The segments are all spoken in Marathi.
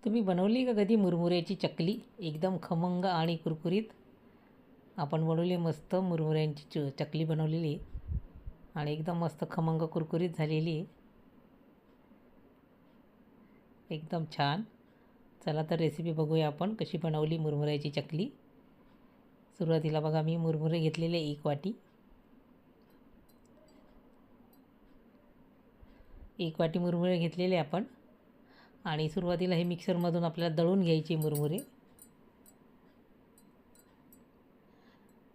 तुम्ही बनवली का कधी मुरमुऱ्याची चकली? एकदम खमंग आणि कुरकुरीत. आपण बनवली मस्त मुरमुऱ्यांची चकली बनवलेली आणि एकदम मस्त खमंग कुरकुरीत झालेली. एकदम छान. चला तर रेसिपी बघूया आपण कशी बनवली मुरमुऱ्याची चकली. सुरुवातीला बघा मी मुरमुरे घेतलेले 1 वाटी. 1 वाटी मुरमुरे घेतलेले आपण आणि सुरुवातीला हे मिक्सरमधून आपल्याला दळून घ्यायचे मुरमुरे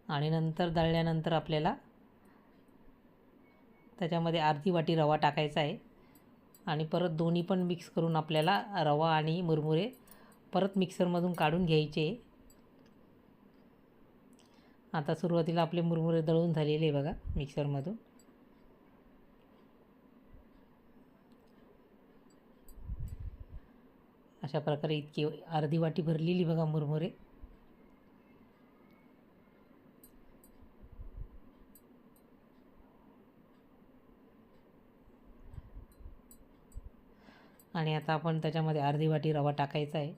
आणि नंतर दळल्यानंतर आपल्याला त्याच्यामध्ये अर्धी वाटी रवा टाकायचा आहे आणि परत दोन्ही पण मिक्स करून आपल्याला रवा आणि मुरमुरे परत मिक्सरमधून काढून घ्यायचे. आता सुरुवातीला आपले मुरमुरे दळून झालेले बघा मिक्सरमधून. अशा प्रकारे इतकी अर्धी वाटी भरलेली बघा मुरमुरे. आणि आता आपण त्याच्यामध्ये अर्धी वाटी रवा टाकायचा आहे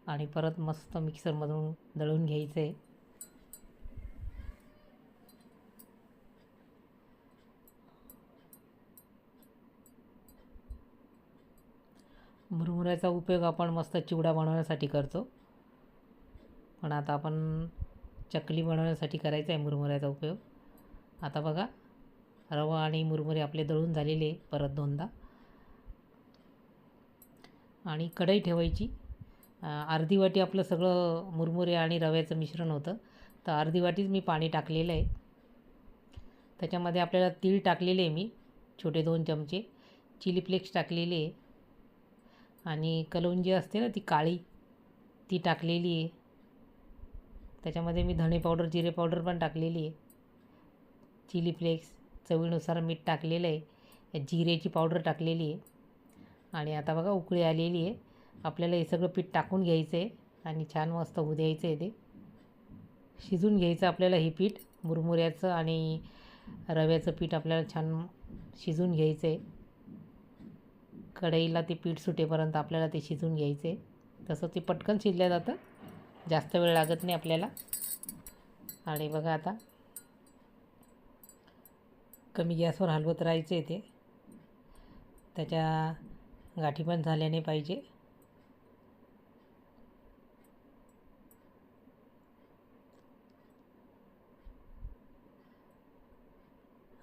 आणि परत मस्त मिक्सरमधून दळून घ्यायचं आहे. मुरमुऱ्याचा उपयोग आपण मस्त चिवडा बनवण्यासाठी करतो, पण आता आपण चकली बनवण्यासाठी करायचा आहे मुरमुऱ्याचा उपयोग. आता बघा रवा आणि मुरमुरे आपले दळून झालेले परत दोनदा. आणि कढई ठेवायची. अर्धी वाटी आपलं सगळं मुरमुरे आणि रव्याचं मिश्रण होतं, तर अर्धी वाटीच मी पाणी टाकलेलं आहे. त्याच्यामध्ये आपल्याला तीळ टाकलेले आहे मी छोटे 2 चमचे, चिली फ्लेक्स टाकलेले आहे आणि कलौंजी असते ना ती काळी ती टाकलेली आहे. त्याच्यामध्ये मी धणे पावडर जिरे पावडर पण टाकलेली आहे, चिली फ्लेक्स चवीनुसार मीठ टाकलेलं आहे, जिरेची पावडर टाकलेली आहे. आणि आता बघा उकळी आलेली आहे. आपल्याला हे सगळं पीठ टाकून घ्यायचं आहे आणि छान मस्त होऊ द्यायचं आहे. ते शिजून घ्यायचं आपल्याला हे पीठ मुरमुऱ्याचं आणि रव्याचं पीठ आपल्याला छान शिजून घ्यायचं आहे. कढईला ते पीठ सुटेपर्यंत आपल्याला ते शिजून घ्यायचं आहे. तसं ते पटकन शिजलं जातं, जास्त वेळ लागत नाही आपल्याला. आणि बघा आता कमी गॅसवर हलवत राहायचं आहे ते, त्याच्या गाठी पण झाल्या नाही पाहिजे.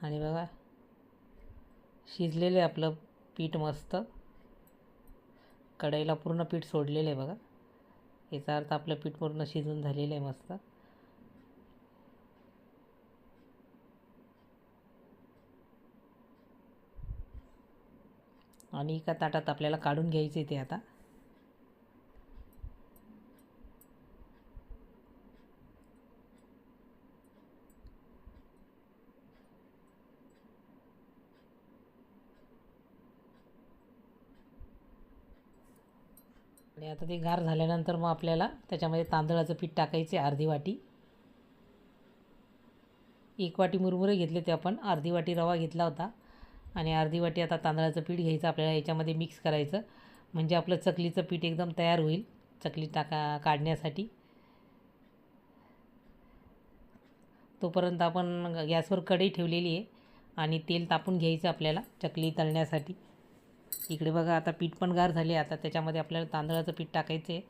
आणि बघा शिजलेलं आहे आपलं पीठ मस्त. कढईला पूर्ण पीठ सोडलेलं आहे बघा. याचा अर्थ आपलं पीठ पूर्ण शिजून झालेलं आहे मस्त. आणि एका ताटात आपल्याला काढून घ्यायचे ते आता. आणि आता ते गार झाल्यानंतर मग आपल्याला त्याच्यामध्ये तांदळाचं पीठ टाकायचे अर्धी वाटी. 1 वाटी मुरमुरे घेतले ते आपण, अर्धी वाटी रवा घेतला होता आणि अर्धी वाटी आता तांदळाचं पीठ घ्यायचं आपल्याला, याच्यामध्ये मिक्स करायचं. म्हणजे आपलं चकलीचं पीठ एकदम तयार होईल चकली काढण्यासाठी. तोपर्यंत आपण गॅसवर कढई ठेवलेली आहे आणि तेल तापून घ्यायचं आपल्याला चकली तळण्यासाठी. इकडे बघा आता पीठ पण गार झाले. आता त्याच्यामध्ये आपल्याला तांदळाचं पीठ टाकायचं आहे.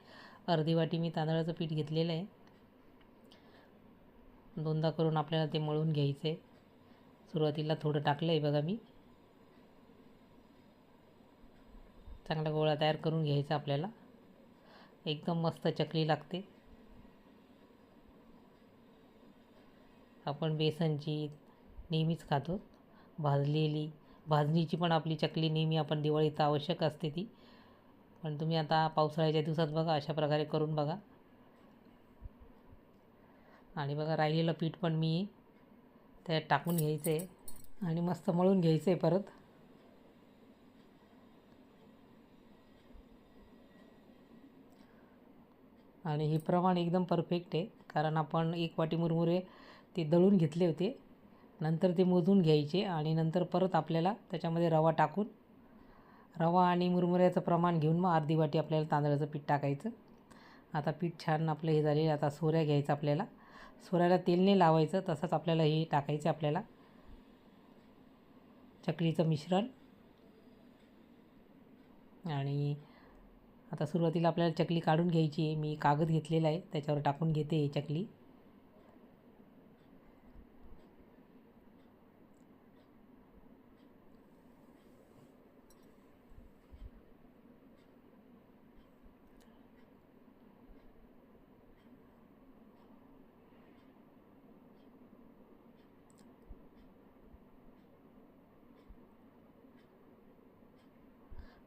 अर्धी वाटी मी तांदळाचं पीठ घेतलेलं आहे. दोनदा करून आपल्याला ते मळून घ्यायचं आहे. सुरुवातीला थोडं टाकलं आहे बघा मी. चांगला गोळा तयार करून घ्यायचा आपल्याला. एकदम मस्त चकली लागते. आपण बेसनची नेहमीच खातो, भाजणीची पण आपली चकली नेहमी आपण दिवाळीत आवश्यक असते ती. पण तुम्ही आता पावसाळ्याच्या दिवसात बघा अशा प्रकारे करून बघा. आणि बघा राहिलेलं पीठ पण मी त्यात टाकून घ्यायचं आहे आणि मस्त मळून घ्यायचं आहे परत. आणि हे प्रमाण एकदम परफेक्ट आहे, कारण आपण 1 वाटी मुरमुरे ते दळून घेतले होते, नंतर ते मोजून घ्यायचे आणि नंतर परत आपल्याला त्याच्यामध्ये रवा टाकून रवा आणि मुरमुऱ्याचं प्रमाण घेऊन मग अर्धी वाटी आपल्याला तांदळाचं पीठ टाकायचं. आता पीठ छान आपलं हे झाले. आता सोऱ्या घ्यायचं आपल्याला. सोऱ्याला तेल नाही लावायचं, तसंच आपल्याला हे टाकायचं आपल्याला चकलीचं मिश्रण. आणि आता सुरुवातीला आपल्याला चकली काढून घ्यायची आहे. मी कागद घेतलेला आहे, त्याच्यावर टाकून घेते ही चकली.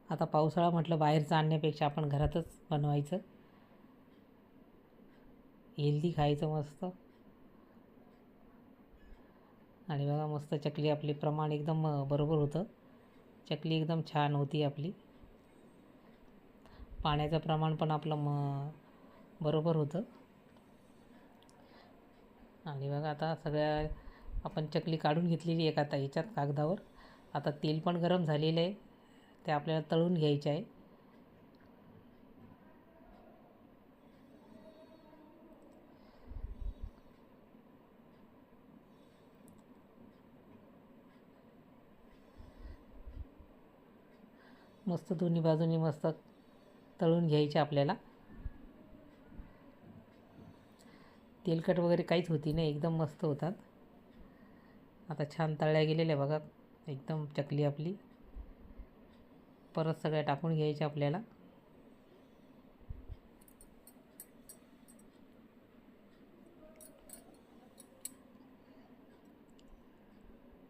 आता पावसाळा म्हटलं बाहेरचं आणण्यापेक्षा आपण घरातच बनवायचं, हेल्दी खायचं मस्त. आणि बघा मस्त चकली आपली प्रमाण एकदम बरोबर होतं. चकली एकदम छान होती आपली. पाण्याचं प्रमाण पण आपलं बरोबर होतं. आणि बघा आता सगळ्या आपण चकली काढून घेतलेली आहे आता याच्यात कागदावर. आता तेल पण गरम झालेलं आहे, ते आपल्याला तळून घ्यायचे आहे. मस्त दोन्ही बाजूनी मस्त तळून घ्यायचे आपल्याला. तेलकट वगैरे काहीच होती नाही, एकदम मस्त होतात. आता छान तळल्या गेलेल्या बघा एकदम चकली आपली. परत सगळ्या टाकून घ्यायच्या आपल्याला.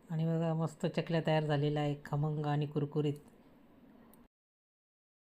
आणि बघा मस्त चकल्या तयार झालेल्या आहे, खमंग आणि कुरकुरीत.